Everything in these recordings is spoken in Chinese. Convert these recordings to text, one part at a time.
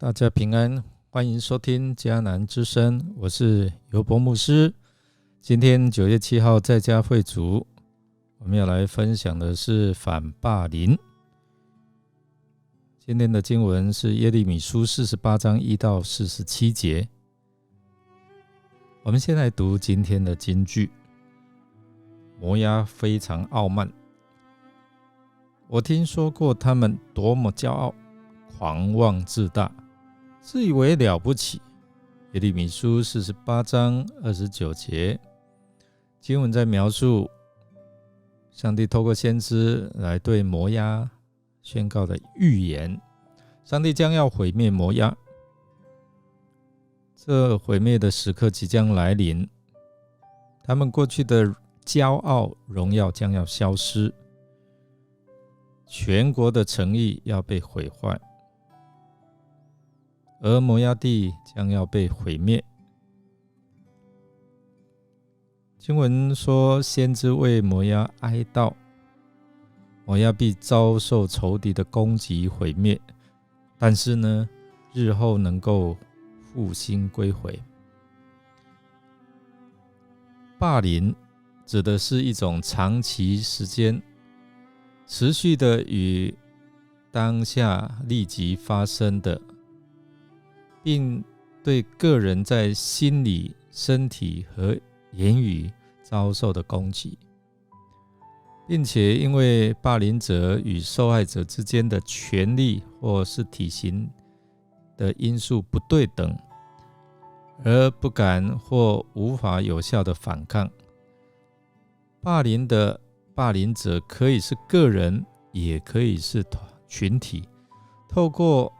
大家平安，欢迎收听迦南之声，我是尤伯牧师。今天9月7号在家会主，我们要来分享的是反霸凌。今天的经文是耶利米书48章1到47节。我们先来读今天的金句。摩押非常傲慢，我听说过他们多么骄傲，狂妄自大，自以为了不起。耶利米书48章29节，经文在描述上帝透过先知来对摩押宣告的预言，上帝将要毁灭摩押，这毁灭的时刻即将来临，他们过去的骄傲荣耀将要消失，全国的诚意要被毁坏，而摩押地将要被毁灭。经文说，先知为摩押哀悼，摩押必遭受仇敌的攻击毁灭，但是呢，日后能够复兴归回。霸凌指的是一种长期时间持续的与当下立即发生的，并对个人在心理、身体和言语遭受的攻击，并且因为霸凌者与受害者之间的权力或是体型的因素不对等，而不敢或无法有效的反抗。霸凌的霸凌者可以是个人，也可以是群体，透过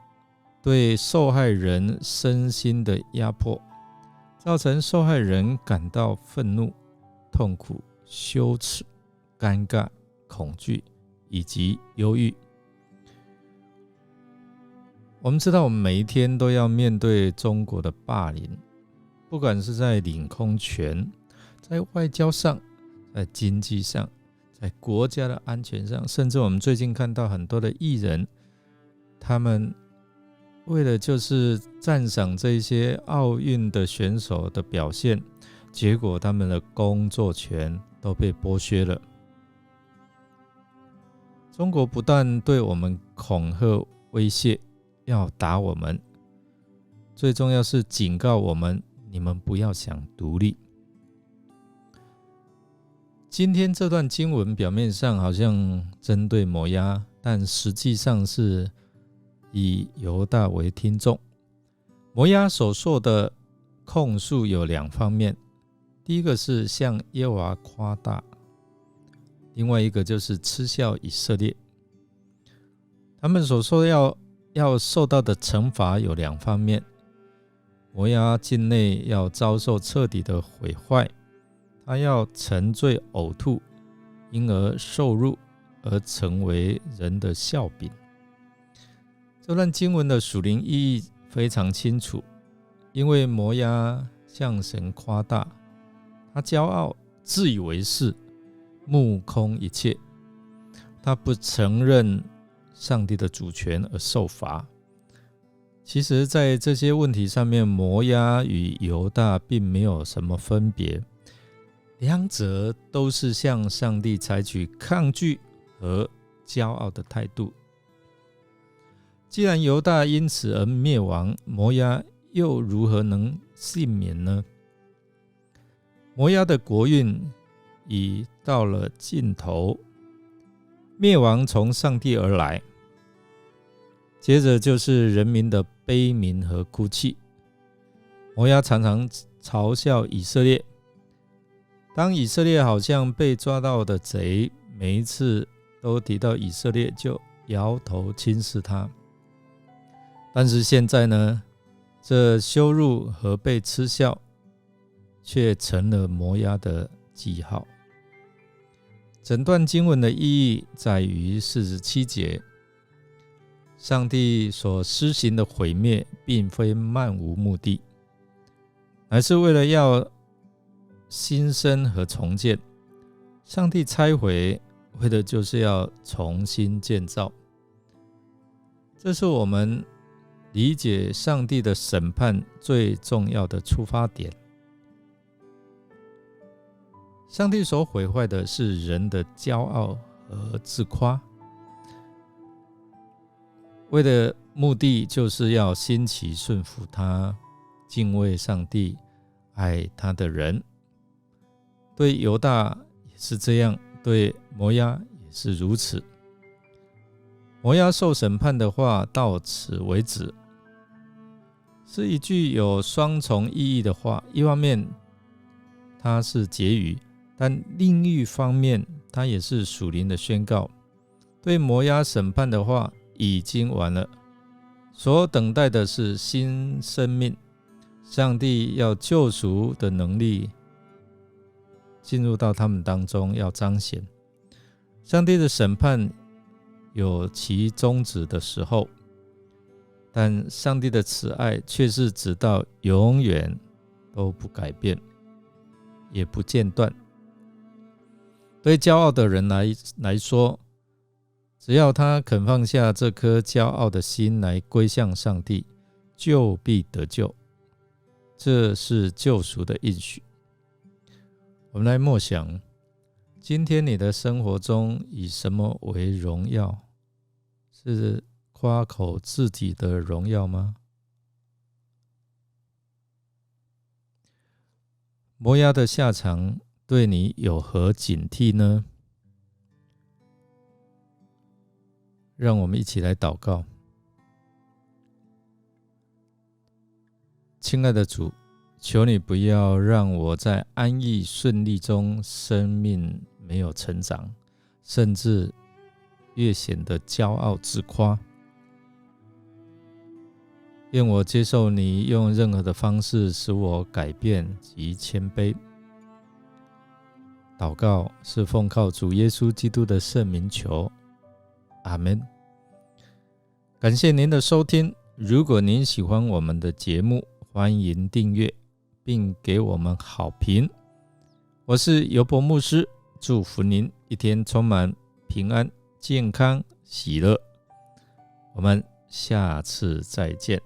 对受害人身心的压迫，造成受害人感到愤怒、痛苦、羞耻、尴尬、恐惧以及忧郁。我们知道，我们每一天都要面对中国的霸凌，不管是在领空权、在外交上、在经济上、在国家的安全上，甚至我们最近看到很多的艺人，他们为了就是赞赏这些奥运的选手的表现，结果他们的工作权都被剥削了。中国不但对我们恐吓威胁，要打我们，最重要是警告我们，你们不要想独立。今天这段经文表面上好像针对摩押，但实际上是以犹大为听众。摩押所受的控诉有2方面，第一个是向耶和华夸大，另外一个就是嗤笑以色列。他们所说要受到的惩罚有2方面，摩押境内要遭受彻底的毁坏，他要沉醉呕吐，因而受辱，而成为人的笑柄。这段经文的属灵意义非常清楚，因为摩押向神夸大，他骄傲，自以为是，目空一切，他不承认上帝的主权而受罚。其实在这些问题上面，摩押与犹大并没有什么分别，两者都是向上帝采取抗拒和骄傲的态度。既然犹大因此而灭亡，摩押又如何能幸免呢？摩押的国运已到了尽头，灭亡从上帝而来，接着就是人民的悲鸣和哭泣。摩押常常嘲笑以色列，当以色列好像被抓到的贼，每一次都提到以色列就摇头轻视他。但是现在呢，这羞辱和被嗤笑却成了摩押的记号。整段经文的意义在于47节，上帝所施行的毁灭并非漫无目的，乃是为了要新生和重建。上帝拆毁为的就是要重新建造，这是我们理解上帝的审判最重要的出发点。上帝所毁坏的是人的骄傲和自夸，为的目的就是要兴起顺服他、敬畏上帝、爱他的人。对犹大也是这样，对摩押也是如此。摩押受审判的话到此为止，是一句有双重意义的话。一方面它是结语，但另一方面它也是属灵的宣告。对摩押审判的话已经完了，所等待的是新生命。上帝要救赎的能力进入到他们当中，要彰显。上帝的审判有其终止的时候，但上帝的慈爱却是直到永远都不改变，也不间断。对骄傲的人来说，只要他肯放下这颗骄傲的心来归向上帝，就必得救。这是救赎的应许。我们来默想，今天你的生活中以什么为荣耀？是夸口自己的荣耀吗？摩押的下场对你有何警惕呢？让我们一起来祷告。亲爱的主，求你不要让我在安逸顺利中生命没有成长，甚至越显得骄傲自夸。愿我接受你用任何的方式使我改变及谦卑。祷告是奉靠主耶稣基督的圣名求，阿们。感谢您的收听，如果您喜欢我们的节目，欢迎订阅并给我们好评。我是尤伯牧师，祝福您一天充满平安、健康、喜乐。我们下次再见。